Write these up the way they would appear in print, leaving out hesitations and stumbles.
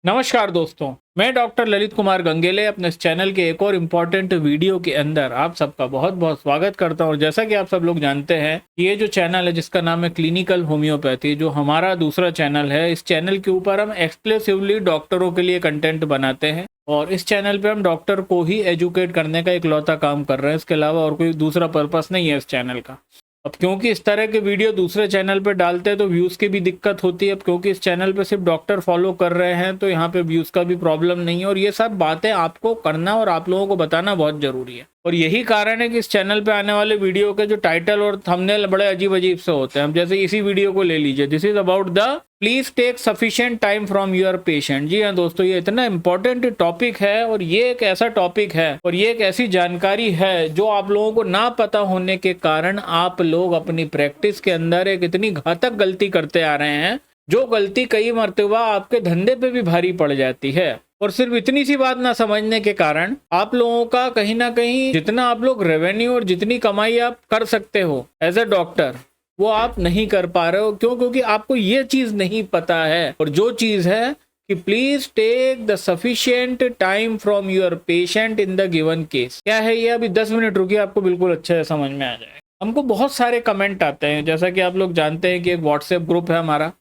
नमस्कार दोस्तों, मैं डॉक्टर ललित कुमार गंगेले अपने इस चैनल के एक और इम्पॉर्टेंट वीडियो के अंदर आप सबका बहुत बहुत स्वागत करता हूं। और जैसा कि आप सब लोग जानते हैं कि ये जो चैनल है जिसका नाम है क्लिनिकल होम्योपैथी, जो हमारा दूसरा चैनल है, इस चैनल के ऊपर हम एक्सक्लूसिवली डॉक्टरों के लिए कंटेंट बनाते हैं और इस चैनल पे हम डॉक्टर को ही एजुकेट करने का इकलौता काम कर रहे हैं। इसके अलावा और कोई दूसरा पर्पस नहीं है इस चैनल का। अब क्योंकि इस तरह के वीडियो दूसरे चैनल पे डालते हैं तो व्यूज़ की भी दिक्कत होती है। अब क्योंकि इस चैनल पे सिर्फ डॉक्टर फॉलो कर रहे हैं तो यहाँ पे व्यूज़ का भी प्रॉब्लम नहीं है। और ये सब बातें आपको करना और आप लोगों को बताना बहुत ज़रूरी है। और यही कारण है कि इस चैनल पे आने वाले वीडियो के जो टाइटल और थंबनेल बड़े अजीब अजीब से होते हैं। अब जैसे इसी वीडियो को ले लीजिए, this is about the please take sufficient time from your patient. जी हाँ दोस्तों, ये इतना इंपॉर्टेंट टॉपिक है और ये एक ऐसा टॉपिक है और ये एक ऐसी जानकारी है जो आप लोगों को ना पता होने के कारण आप लोग अपनी प्रैक्टिस के अंदर एक इतनी घातक गलती करते आ रहे हैं, जो गलती कई मर्तबा आपके धंधे पे भी भारी पड़ जाती है। और सिर्फ इतनी सी बात ना समझने के कारण आप लोगों का कहीं ना कहीं जितना आप लोग रेवेन्यू और जितनी कमाई आप कर सकते हो एज ए डॉक्टर, वो आप नहीं कर पा रहे हो। क्यों? क्योंकि आपको ये चीज नहीं पता है। और जो चीज है कि please take the sufficient time from your patient in the given case. क्या है ये? अभी 10 मिनट रुकिए, आपको बिल्कुल अच्छे से समझ में आ जाएगा। हमको बहुत सारे कमेंट आते हैं, जैसा कि आप लोग जानते हैं कि एक व्हाट्सएप ग्रुप है हमारा,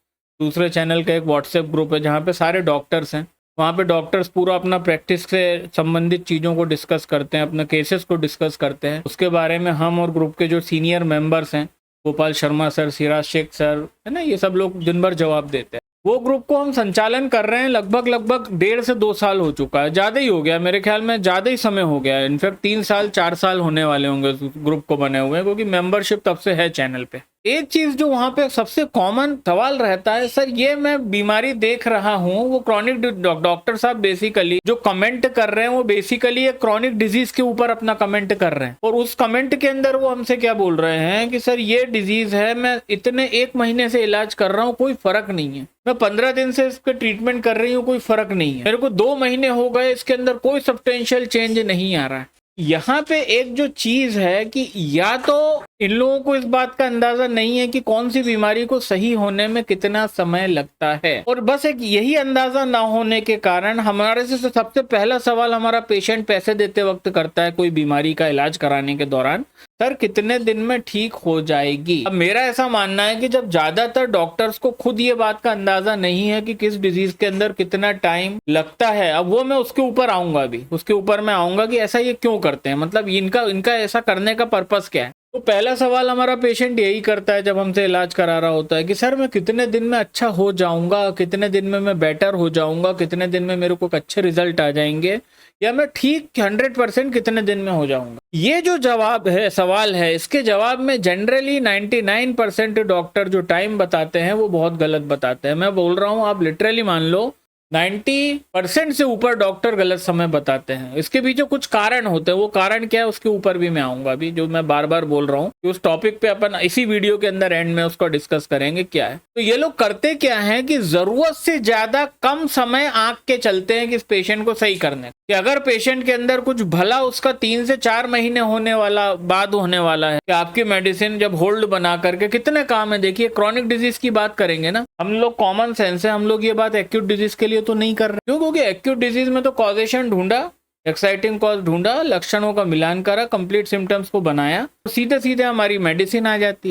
दूसरे चैनल का एक व्हाट्सएप ग्रुप है जहाँ पे सारे डॉक्टर्स हैं। वहाँ पे डॉक्टर्स पूरा अपना प्रैक्टिस से संबंधित चीज़ों को डिस्कस करते हैं, अपने केसेस को डिस्कस करते हैं। उसके बारे में हम और ग्रुप के जो सीनियर मेंबर्स हैं, गोपाल शर्मा सर, सिराज शेख सर, है ना, ये सब लोग दिन भर जवाब देते हैं। वो ग्रुप को हम संचालन कर रहे हैं लगभग 1.5 से 2 साल हो चुका है। ज़्यादा ही हो गया, मेरे ख्याल में ज़्यादा ही समय हो गया है। इनफैक्ट 3 साल 4 साल होने वाले होंगे ग्रुप को बने हुए, क्योंकि मेंबरशिप तब से है चैनल पे। एक चीज जो वहां पे सबसे कॉमन सवाल रहता है, सर ये मैं बीमारी देख रहा हूँ, वो क्रॉनिक, डॉक्टर साहब बेसिकली जो कमेंट कर रहे हैं वो बेसिकली एक क्रॉनिक डिजीज के ऊपर अपना कमेंट कर रहे हैं। और उस कमेंट के अंदर वो हमसे क्या बोल रहे हैं कि सर ये डिजीज है, मैं इतने 1 महीने से इलाज कर रहा हूँ, कोई फर्क नहीं है। मैं 15 दिन से इसके ट्रीटमेंट कर रही हूँ, कोई फर्क नहीं है। मेरे को 2 महीने हो गए, इसके अंदर कोई सब्सटेंशियल चेंज नहीं आ रहा है। यहाँ पे एक जो चीज है कि या तो इन लोगों को इस बात का अंदाजा नहीं है कि कौन सी बीमारी को सही होने में कितना समय लगता है, और बस एक यही अंदाजा ना होने के कारण हमारे से सबसे पहला सवाल हमारा पेशेंट पैसे देते वक्त करता है कोई बीमारी का इलाज कराने के दौरान, सर कितने दिन में ठीक हो जाएगी। अब मेरा ऐसा मानना है कि जब ज्यादातर डॉक्टर्स को खुद ये बात का अंदाजा नहीं है कि किस डिजीज के अंदर कितना टाइम लगता है, अब वो मैं उसके ऊपर आऊंगा भी, उसके ऊपर मैं आऊंगा कि ऐसा ये क्यों करते हैं, मतलब इनका ऐसा करने का पर्पस क्या है। तो पहला सवाल हमारा पेशेंट यही करता है जब हमसे इलाज करा रहा होता है कि सर मैं कितने दिन में अच्छा हो जाऊंगा, कितने दिन में मैं बेटर हो जाऊंगा, कितने दिन में मेरे को अच्छे रिजल्ट आ जाएंगे, या मैं ठीक 100% कितने दिन में हो जाऊंगा। ये जो जवाब है, सवाल है, इसके जवाब में जनरली 99% डॉक्टर जो टाइम बताते हैं वो बहुत गलत बताते हैं। मैं बोल रहा हूँ, आप लिटरली मान लो 90% से ऊपर डॉक्टर गलत समय बताते हैं। इसके पीछे कुछ कारण होते हैं, वो कारण क्या है उसके ऊपर भी मैं आऊंगा अभी, जो मैं बार बार बोल रहा हूँ कि उस टॉपिक पे अपन इसी वीडियो के अंदर एंड में उसको डिस्कस करेंगे क्या है। तो ये लोग करते क्या है कि जरूरत से ज्यादा कम समय आंक के चलते हैं कि इस पेशेंट को सही करने, कि अगर पेशेंट के अंदर कुछ भला उसका 3 से 4 महीने होने वाला बाद होने वाला है कि आपकी मेडिसिन जब होल्ड बना करके कितने काम है। देखिए क्रॉनिक डिजीज की बात करेंगे ना हम लोग, कॉमन सेंस है, हम लोग ये बात एक्यूट डिजीज के लिए तो नहीं कर रहे। क्यों? क्योंकि एक्यूट डिजीज में तो कॉजेशन ढूंढा, एक्साइटिंग कॉज ढूंढा, लक्षणों का मिलान करा, कंप्लीट सिम्टम्स को बनाया, तो सीधे सीधे हमारी मेडिसिन आ जाती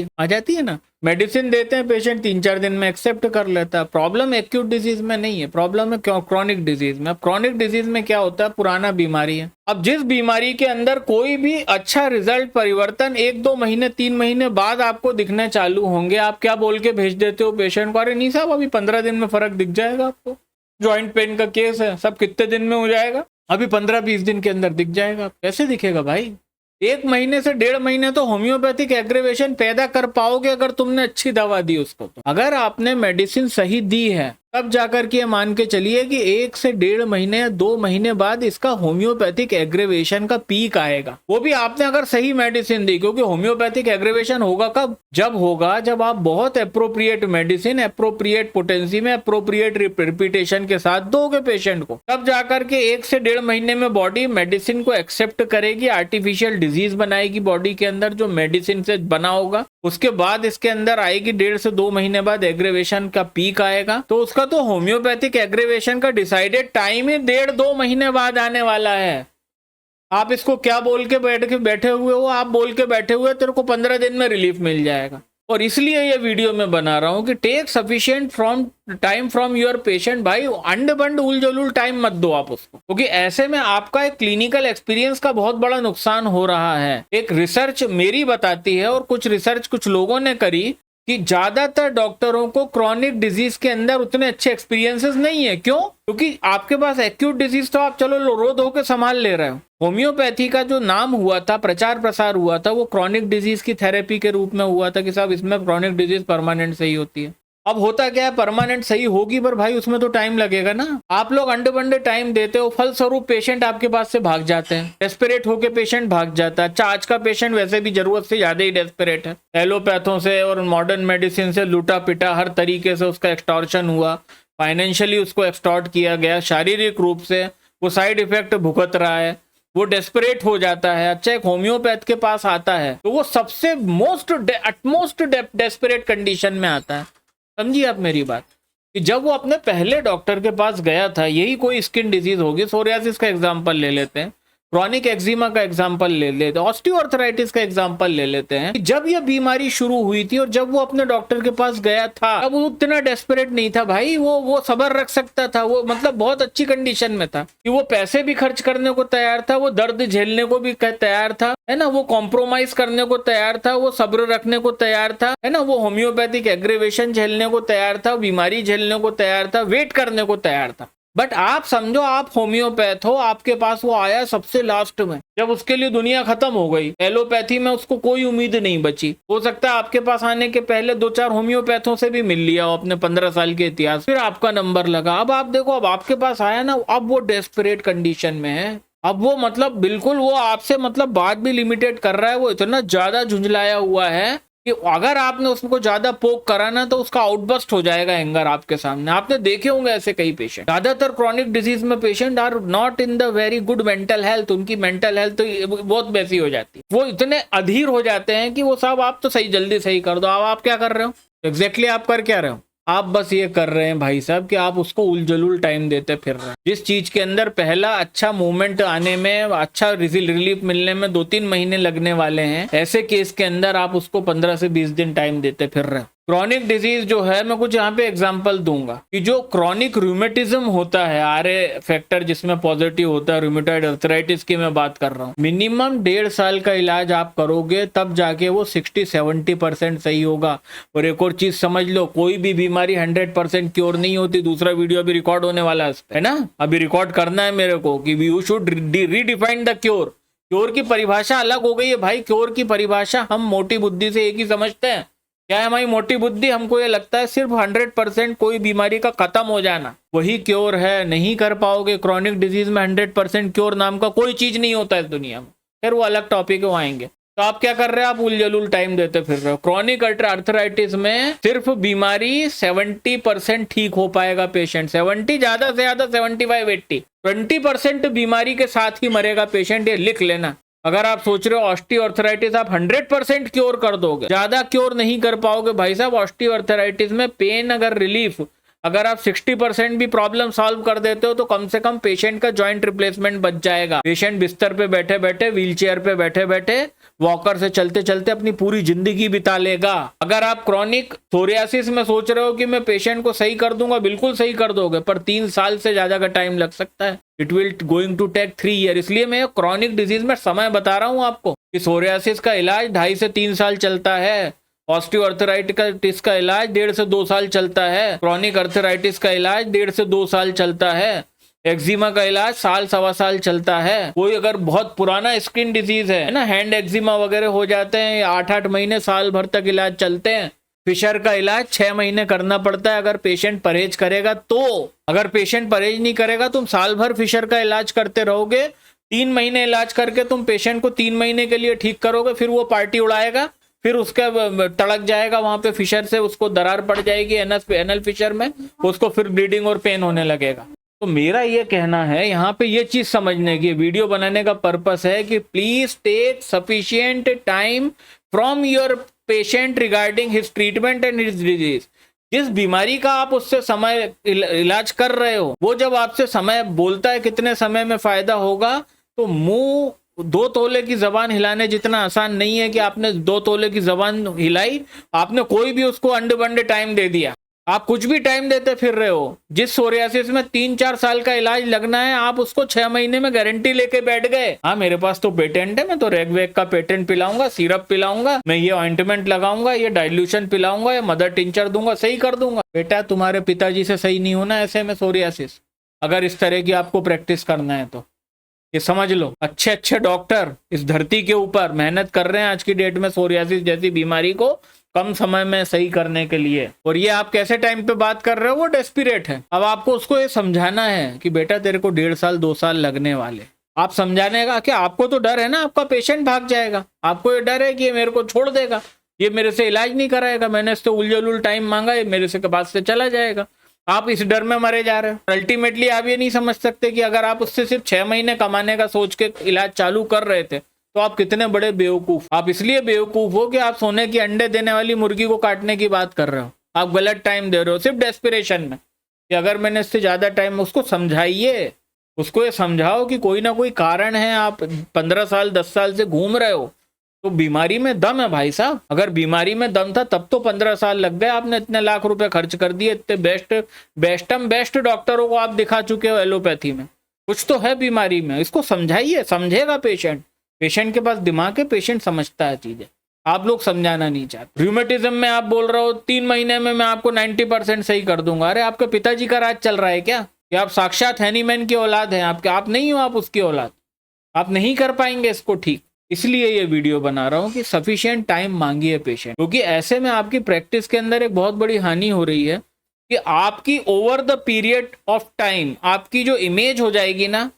है ना। मेडिसिन देते हैं, पेशेंट 3-4 दिन में एक्सेप्ट कर लेता है। प्रॉब्लम एक्यूट डिजीज में नहीं है, प्रॉब्लम है क्रॉनिक डिजीज में। अब क्रॉनिक डिजीज में क्या होता है, पुराना बीमारी है। अब जिस बीमारी के अंदर कोई भी अच्छा रिजल्ट, परिवर्तन 1-2 महीने 3 महीने बाद आपको दिखने चालू होंगे, आप क्या बोल के भेज देते हो पेशेंट को, अरे नहीं साहब अभी 15 दिन में फर्क दिख जाएगा आपको, जॉइंट पेन का केस है, सब कितने दिन में हो जाएगा, अभी 15-20 दिन के अंदर दिख जाएगा। कैसे दिखेगा भाई? 1 महीने से 1.5 महीने तो होम्योपैथिक एग्रीवेशन पैदा कर पाओगे अगर तुमने अच्छी दवा दी उसको। तो अगर आपने मेडिसिन सही दी है तब जाकर के मान के चलिए कि 1 से 1.5 महीने या 2 महीने बाद इसका होम्योपैथिक एग्रीवेशन का पीक आएगा। वो भी आपने अगर सही मेडिसिन दी, क्योंकि होम्योपैथिक एग्रीवेशन होगा कब? जब होगा जब आप बहुत अप्रोप्रिएट मेडिसिन, अप्रोप्रिएट पोटेंसी में, अप्रोप्रिएट रिपीटेशन के साथ दोगे पेशेंट को, तब जाकर के 1 से 1.5 महीने में बॉडी मेडिसिन को एक्सेप्ट करेगी, आर्टिफिशियल डिजीज बनाएगी बॉडी के अंदर जो मेडिसिन से बना होगा, उसके बाद इसके अंदर आएगी 1.5 से 2 महीने बाद एग्रेवेशन का पीक आएगा। तो उसका तो होम्योपैथिक एग्रेवेशन का डिसाइडेड टाइम ही 1.5-2 महीने बाद आने वाला है। आप इसको क्या बोल के बैठे हुए हो, आप बोल के बैठे हुए तेरे को 15 दिन में रिलीफ मिल जाएगा। और इसलिए ये वीडियो मैं बना रहा हूं कि take sufficient time from your patient. भाई अंड बंड उल टाइम मत दो आप उसको, क्योंकि ऐसे में आपका एक क्लिनिकल एक्सपीरियंस का बहुत बड़ा नुकसान हो रहा है। एक रिसर्च मेरी बताती है और कुछ रिसर्च कुछ लोगों ने करी कि ज्यादातर डॉक्टरों को क्रॉनिक डिजीज के अंदर उतने अच्छे एक्सपीरियंसेस नहीं है। क्यों? क्योंकि आपके पास एक्यूट डिजीज तो आप चलो रो धो के संभाल ले रहे हो। होम्योपैथी का जो नाम हुआ था, प्रचार प्रसार हुआ था, वो क्रॉनिक डिजीज की थेरेपी के रूप में हुआ था कि साहब इसमें क्रॉनिक डिजीज परमानेंट सही होती है। अब होता क्या है, परमानेंट सही होगी पर भाई उसमें तो टाइम लगेगा ना। आप लोग अंडे बंडे टाइम देते हो, फलस्वरूप पेशेंट आपके पास से भाग जाते हैं, डेस्परेट होके पेशेंट भाग जाता है। आज का पेशेंट वैसे भी जरूरत से ज्यादा ही डेस्परेट है। एलोपैथों से और मॉडर्न मेडिसिन से लूटा पिटा, हर तरीके से उसका एक्सटॉर्शन हुआ, फाइनेंशियली उसको एक्सटॉर्ट किया गया, शारीरिक रूप से वो साइड इफेक्ट भुगत रहा है, वो डेस्परेट हो जाता है। अच्छा, एक होम्योपैथ के पास आता है तो वो सबसे अटमोस्ट डेस्परेट कंडीशन में आता है। समझिए आप मेरी बात, कि जब वो अपने पहले डॉक्टर के पास गया था, यही कोई स्किन डिजीज होगी, सोरियासिस का एग्जांपल ले लेते हैं, क्रॉनिक एक्जिमा का एग्जांपल ले लेते हैं, ऑस्टियोआर्थराइटिस का एग्जांपल ले लेते हैं। जब ये बीमारी शुरू हुई थी और जब वो अपने डॉक्टर के पास गया था, अब वो उतना डेस्परेट नहीं था भाई, वो सब्र रख सकता था, वो मतलब बहुत अच्छी कंडीशन में था कि वो पैसे भी खर्च करने को तैयार था, वो दर्द झेलने को भी तैयार था, है ना, वो कॉम्प्रोमाइज करने को तैयार था, वो सब्र रखने को तैयार था, है ना, वो होम्योपैथिक एग्रेवेशन झेलने को तैयार था, बीमारी झेलने को तैयार था, वेट करने को तैयार था। बट आप समझो आप होम्योपैथ हो, आपके पास वो आया सबसे लास्ट में, जब उसके लिए दुनिया खत्म हो गई। एलोपैथी में उसको कोई उम्मीद नहीं बची। हो सकता है आपके पास आने के पहले 2-4 होम्योपैथों से भी मिल लिया हो अपने 15 साल के इतिहास, फिर आपका नंबर लगा। अब आप देखो, अब आपके पास आया ना, अब वो डेस्परेट कंडीशन में है। अब वो मतलब बिल्कुल वो आपसे मतलब बात भी लिमिटेड कर रहा है, वो इतना ज्यादा झुंझलाया हुआ है कि अगर आपने उसको ज्यादा पोक करा ना तो उसका आउटबस्ट हो जाएगा एंगर आपके सामने। आपने देखे होंगे ऐसे कई पेशेंट। ज्यादातर क्रॉनिक डिजीज में patient are not in the very good mental health, उनकी मेंटल हेल्थ बहुत वैसी हो जाती है, वो इतने अधीर हो जाते हैं कि वो साहब आप तो सही जल्दी सही कर दो। अब आप क्या कर रहे हो एग्जैक्टली आप कर क्या रहे हो? आप बस ये कर रहे हैं भाई साहब कि आप उसको उलझुल टाइम देते फिर रहे हैं। जिस चीज के अंदर पहला अच्छा मूवमेंट आने में, अच्छा रिलीफ मिलने में 2-3 महीने लगने वाले हैं, ऐसे केस के अंदर आप उसको 15 से 20 दिन टाइम देते फिर रहे हैं। क्रॉनिक डिजीज जो है, मैं कुछ यहाँ पे एग्जांपल दूंगा कि जो क्रॉनिक रूमेटिज्म होता है, RA फैक्टर जिसमें पॉजिटिव होता है, रूमेटॉइड अर्थराइटिस की मैं बात कर रहा हूँ, मिनिमम 1.5 साल का इलाज आप करोगे तब जाके वो 60-70% सही होगा। और एक और चीज समझ लो, कोई भी बीमारी 100% क्योर नहीं होती। दूसरा वीडियो अभी रिकॉर्ड होने वाला है ना, अभी रिकॉर्ड करना है मेरे को कि you should redefine the cure. Cure की परिभाषा अलग हो गई है भाई। क्योर की परिभाषा हम मोटी बुद्धि से एक ही समझते हैं। क्या है हमारी मोटी बुद्धि? हमको ये लगता है सिर्फ 100% कोई बीमारी का खत्म हो जाना वही क्योर है। नहीं कर पाओगे। क्रॉनिक डिजीज में 100% क्योर नाम का कोई चीज नहीं होता इस दुनिया में। फिर वो अलग टॉपिक है, वो आएंगे। तो आप क्या कर रहे हैं? आप उलझुल टाइम देते फिर रहे हो। क्रॉनिक अर्थराइटिस में सिर्फ बीमारी 70% ठीक हो पाएगा पेशेंट। 70 ज्यादा से ज्यादा 75-80, 20% बीमारी के साथ ही मरेगा पेशेंट। ये लिख लेना। अगर आप सोच रहे हो ऑस्टियोआर्थराइटिस आप 100% क्योर कर दोगे, ज्यादा क्योर नहीं कर पाओगे भाई साहब। ऑस्टियोआर्थराइटिस में पेन अगर रिलीफ अगर आप 60% भी प्रॉब्लम सॉल्व कर देते हो तो कम से कम पेशेंट का जॉइंट रिप्लेसमेंट बच जाएगा। पेशेंट बिस्तर पे बैठे बैठे, व्हीलचेयर पे बैठे बैठे, वॉकर से चलते चलते अपनी पूरी जिंदगी बिता लेगा। अगर आप क्रॉनिक सोरियासिस में सोच रहे हो कि मैं पेशेंट को सही कर दूंगा, बिल्कुल सही कर दोगे, पर 3 साल से ज्यादा का टाइम लग सकता है। It will going to take 3 year. इसलिए मैं क्रॉनिक डिजीज में समय बता रहा हूं आपको कि सोरियासिस का इलाज 2.5 से 3 साल चलता है। ऑस्टियोआर्थराइटिस का इलाज 1.5 से 2 साल चलता है। क्रॉनिक अर्थराइटिस का इलाज 1.5 से 2 साल चलता है। एक्जिमा का इलाज 1-1.25 साल चलता है। कोई अगर बहुत पुराना स्किन डिजीज है ना, हैंड एक्जिमा वगैरह हो जाते हैं, 8-8 महीने साल भर तक इलाज चलते हैं। फिशर का इलाज 6 महीने करना पड़ता है अगर पेशेंट परहेज करेगा तो। अगर पेशेंट परहेज नहीं करेगा, तुम साल भर फिशर का इलाज करते रहोगे। 3 महीने इलाज करके तुम पेशेंट को 3 महीने के लिए ठीक करोगे, फिर वो पार्टी उड़ाएगा, फिर उसका टड़क जाएगा वहां पे फिशर से, उसको दरार पड़ जाएगी एनल फिशर में, उसको फिर ब्लीडिंग और पेन होने लगेगा। तो मेरा ये कहना है, यहाँ पे ये चीज समझने की, वीडियो बनाने का पर्पस है कि please take sufficient time from your patient regarding his treatment and his disease. जिस बीमारी का आप उससे समय इलाज कर रहे हो, वो जब आपसे समय बोलता है कितने समय में फायदा होगा, तो मुंह 2 तोले की जबान हिलाने जितना आसान नहीं है कि आपने 2 तोले की जबान हिलाई, आपने कोई भी उसको अंडे बंडे टाइम दे दिया, आप कुछ भी टाइम देते फिर रहे हो। जिस सोरियासिस में 3-4 साल का इलाज लगना है, आप उसको 6 महीने में गारंटी लेके बैठ गए। हाँ, मेरे पास तो पेटेंट है, मैं तो रेग वेग का पेटेंट पिलाऊंगा, सिरप पिलाऊंगा, मैं ये ऑइंटमेंट लगाऊंगा, ये डाइल्यूशन पिलाऊंगा, या मदर टिंचर दूंगा, सही कर दूंगा। बेटा, तुम्हारे पिताजी से सही नहीं होना ऐसे में सोरियासिस, अगर इस तरह की आपको प्रैक्टिस करना है तो ये समझ लो। अच्छे अच्छे डॉक्टर इस धरती के ऊपर मेहनत कर रहे हैं आज की डेट में सोरियासिस जैसी बीमारी को कम समय में सही करने के लिए। और ये आप कैसे टाइम पे बात कर रहे हो, वो डेस्पिरेट है। अब आपको उसको ये समझाना है कि बेटा तेरे को 1.5 साल 2 साल लगने वाले। आप समझाने का क्या, आपको तो डर है ना आपका पेशेंट भाग जाएगा, आपको ये डर है कि ये मेरे को छोड़ देगा, ये मेरे से इलाज नहीं कराएगा, मैंने इससे उलझुल टाइम मांगा, ये मेरे से बाद से चला जाएगा। आप इस डर में मरे जा रहे हो। अल्टीमेटली आप ये नहीं समझ सकते कि अगर आप उससे सिर्फ 6 महीने कमाने का सोच के इलाज चालू कर रहे थे तो आप कितने बड़े बेवकूफ। आप इसलिए बेवकूफ हो कि आप सोने की अंडे देने वाली मुर्गी को काटने की बात कर रहे हो। आप गलत टाइम दे रहे हो सिर्फ डेस्पिरेशन में कि अगर मैंने इससे ज्यादा टाइम, उसको समझाइए, उसको ये समझाओ कि कोई ना कोई कारण है, आप 15 साल 10 साल से घूम रहे हो तो बीमारी में दम है भाई साहब। अगर बीमारी में दम था तब तो 15 साल लग गए, आपने इतने लाख रुपए खर्च कर दिए, इतने बेस्ट डॉक्टरों को आप दिखा चुके हो एलोपैथी में, कुछ तो है बीमारी में। इसको समझाइए, समझेगा पेशेंट, पेशेंट के पास दिमाग है, पेशेंट समझता है चीजें, आप लोग समझाना नहीं चाहते। र्यूमेटिज्म में आप बोल रहे हो 3 महीने में मैं आपको 90% सही कर दूंगा। अरे आपके पिताजी का राज चल रहा है क्या? कि आप साक्षात हैनीमैन की औलाद हैं, आप नहीं हो, आप उसकी औलाद, आप नहीं कर पाएंगे इसको ठीक। इसलिए ये वीडियो बना रहा हूं कि सफिशिएंट टाइम मांगिए पेशेंट, क्योंकि ऐसे में आपकी प्रैक्टिस के अंदर एक बहुत बड़ी हानि हो रही है कि आपकी over the period of time आपकी जो इमेज हो जाएगी ना,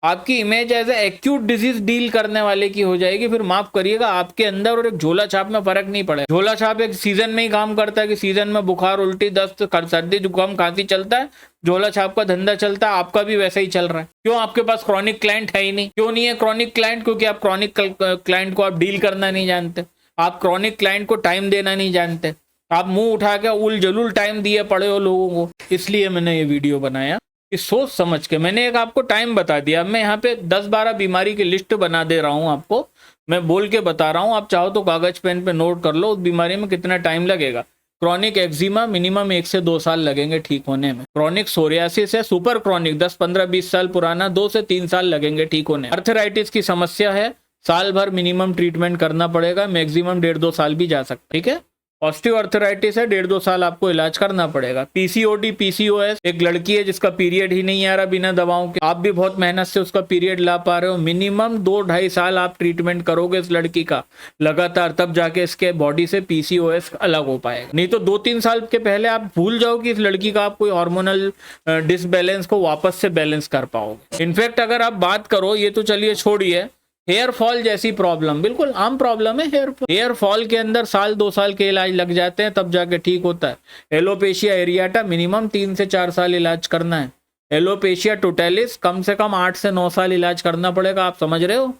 आपकी image as a acute disease deal करने वाले की हो जाएगी। फिर माफ करिएगा, आपके अंदर और एक झोला छाप में फर्क नहीं पड़ेगा। झोला छाप एक सीजन में ही काम करता है कि सीजन में बुखार, उल्टी, दस्त, सर्दी, जुकाम, खांसी चलता है, झोला छाप का धंधा चलता है, आपका भी वैसा ही चल रहा है। क्यों? आपके पास क्रॉनिक क्लाइंट है ही नहीं। क्यों नहीं है क्रॉनिक क्लाइंट? क्योंकि आप क्रॉनिक क्लाइंट को आप डील करना नहीं जानते, आप क्रॉनिक क्लाइंट को टाइम देना नहीं जानते, आप मुंह उठा के उल जलूल टाइम दिए पड़े हो लोगों को। इसलिए मैंने ये वीडियो बनाया कि सोच समझ के, मैंने एक आपको टाइम बता दिया। मैं यहाँ पे 10-12 बीमारी की लिस्ट बना दे रहा हूँ आपको, मैं बोल के बता रहा हूँ, आप चाहो तो कागज पेन पे नोट कर लो उस बीमारी में कितना टाइम लगेगा। क्रॉनिक एक्जिमा मिनिमम 1 से 2 साल लगेंगे ठीक होने में। क्रॉनिक सोरियासिस है सुपर क्रॉनिक, 10, 15, 20 साल पुराना, 2 से 3 साल लगेंगे ठीक होने। अर्थराइटिस की समस्या है, साल भर मिनिमम ट्रीटमेंट करना पड़ेगा, मैक्सिमम 1.5-2 साल भी जा सकता है, ठीक है। ऑस्टियोआर्थराइटिस है, 1.5-2 साल आपको इलाज करना पड़ेगा। पीसीओडी, पीसीओएस, एक लड़की है जिसका पीरियड ही नहीं आ रहा बिना दवाओं के, आप भी बहुत मेहनत से उसका पीरियड ला पा रहे हो, मिनिमम 2-2.5 साल आप ट्रीटमेंट करोगे इस लड़की का लगातार, तब जाके इसके बॉडी से पीसीओएस अलग हो पाएगा। नहीं तो 2-3 साल के पहले आप भूल जाओ कि इस लड़की का आप कोई हार्मोनल डिसबैलेंस को वापस से बैलेंस कर पाओगे। इनफैक्ट अगर आप बात करो, ये तो चलिए छोड़िए, हेयर फॉल जैसी प्रॉब्लम बिल्कुल आम प्रॉब्लम है। हेयर फॉल के अंदर 1-2 साल के इलाज लग जाते हैं, तब जाके ठीक होता है। एलोपेशिया एरियाटा मिनिमम 3 से 4 साल इलाज करना है। एलोपेशिया टोटैलिस कम से कम 8 से 9 साल इलाज करना पड़ेगा। आप समझ रहे हो,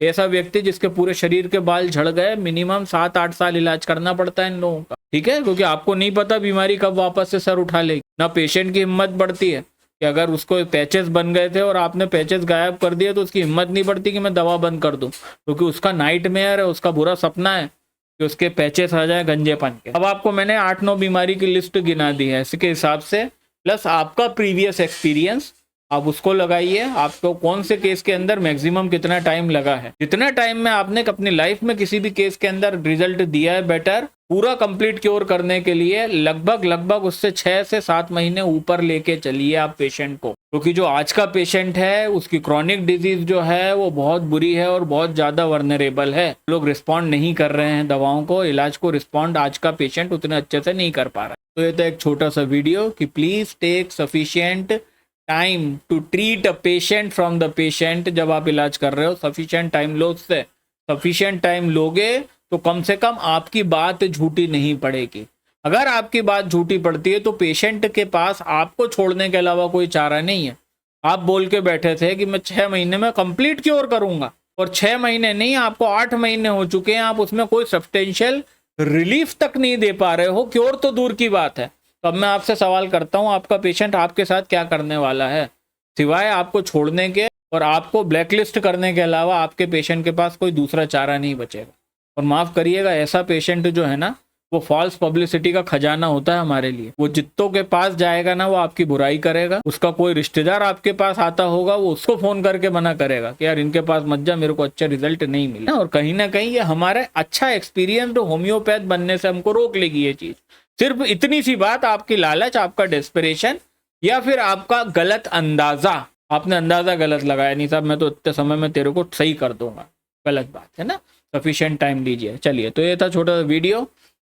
ऐसा व्यक्ति जिसके पूरे शरीर के बाल झड़ गए, मिनिमम 7-8 साल इलाज करना पड़ता है इन लोगों का, ठीक है। क्योंकि आपको नहीं पता बीमारी कब वापस से सर उठा लेगी, ना पेशेंट की हिम्मत बढ़ती है कि अगर उसको पैचेस बन गए थे और आपने पैचेस गायब कर दिए तो उसकी हिम्मत नहीं बढ़ती कि मैं दवा बंद कर दूं, क्योंकि उसका नाइटमेयर है, उसका बुरा सपना है कि उसके पैचेस आ जाए गंजेपन के। अब आपको मैंने 8-9 बीमारी की लिस्ट गिना दी है, इसके हिसाब से प्लस आपका प्रीवियस एक्सपीरियंस आप उसको लगाइए, आपको कौन से केस के अंदर मैक्सिमम कितना टाइम लगा है, जितना टाइम में आपने अपनी लाइफ में किसी भी केस के अंदर रिजल्ट दिया है बेटर, पूरा कंप्लीट क्योर करने के लिए लगभग उससे 6 से 7 महीने ऊपर लेके चलिए आप पेशेंट को। क्योंकि जो आज का पेशेंट है उसकी क्रॉनिक डिजीज जो है वो बहुत बुरी है और बहुत ज्यादा वर्नरेबल है। लोग रिस्पॉन्ड नहीं कर रहे हैं दवाओं को, इलाज को रिस्पॉन्ड आज का पेशेंट उतने अच्छे से नहीं कर पा रहा है। तो ये था एक छोटा सा वीडियो कि please take sufficient time to treat a patient from the patient. जब आप इलाज कर रहे हो सफिशिएंट टाइम लो, उससे सफिशिएंट टाइम लोगे तो कम से कम आपकी बात झूठी नहीं पड़ेगी। अगर आपकी बात झूठी पड़ती है तो पेशेंट के पास आपको छोड़ने के अलावा कोई चारा नहीं है। आप बोल के बैठे थे कि मैं 6 महीने में कंप्लीट क्योर करूंगा, और 6 महीने नहीं, आपको 8 महीने हो चुके हैं, आप उसमें कोई सब्सटेंशियल रिलीफ तक नहीं दे पा रहे हो, क्योर तो दूर की बात है। तो अब मैं आपसे सवाल करता हूं, आपका पेशेंट आपके साथ क्या करने वाला है, सिवाय आपको छोड़ने के और आपको ब्लैकलिस्ट करने के अलावा आपके पेशेंट के पास कोई दूसरा चारा नहीं बचेगा। और माफ़ करिएगा, ऐसा पेशेंट जो है ना, वो फॉल्स पब्लिसिटी का खजाना होता है हमारे लिए। वो जित्तों के पास जाएगा ना, वो आपकी बुराई करेगा। उसका कोई रिश्तेदार आपके पास आता होगा, वो उसको फोन करके मना करेगा कि यार इनके पास मत जा, मेरे को अच्छा रिजल्ट नहीं मिला। और कहीं ना कहीं ये हमारे अच्छा एक्सपीरियंस होम्योपैथ बनने से हमको रोक लेगी ये चीज। सिर्फ इतनी सी बात, आपकी लालच, आपका डेस्परेशन, या फिर आपका गलत अंदाजा। आपने अंदाजा गलत लगाया, नहीं साहब मैं तो इतने समय में तेरे को सही कर दूंगा, गलत बात है ना। सफिशिएंट टाइम दीजिए। चलिए, तो ये था छोटा सा वीडियो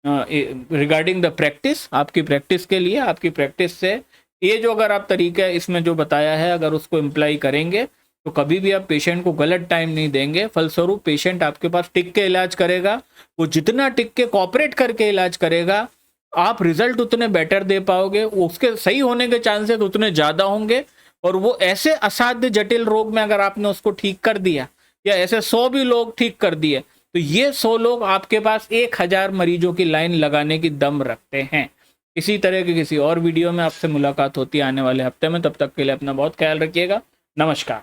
रिगार्डिंग द प्रैक्टिस। आपकी प्रैक्टिस के लिए, आपकी प्रैक्टिस से ये जो अगर आप तरीका इसमें जो बताया है, अगर उसको इम्प्लाई करेंगे तो कभी भी आप पेशेंट को गलत टाइम नहीं देंगे। फलस्वरूप पेशेंट आपके पास टिक के इलाज करेगा। वो जितना टिक के कॉपरेट करके इलाज करेगा, आप रिजल्ट उतने बेटर दे पाओगे, उसके सही होने के चांसेस उतने ज़्यादा होंगे। और वो ऐसे असाध्य जटिल रोग में अगर आपने उसको ठीक कर दिया, या ऐसे 100 भी लोग ठीक कर दिए, तो ये 100 लोग आपके पास 1000 मरीजों की लाइन लगाने की दम रखते हैं। इसी तरह के किसी और वीडियो में आपसे मुलाकात होती है आने वाले हफ्ते में। तब तक के लिए अपना बहुत ख्याल रखिएगा। नमस्कार।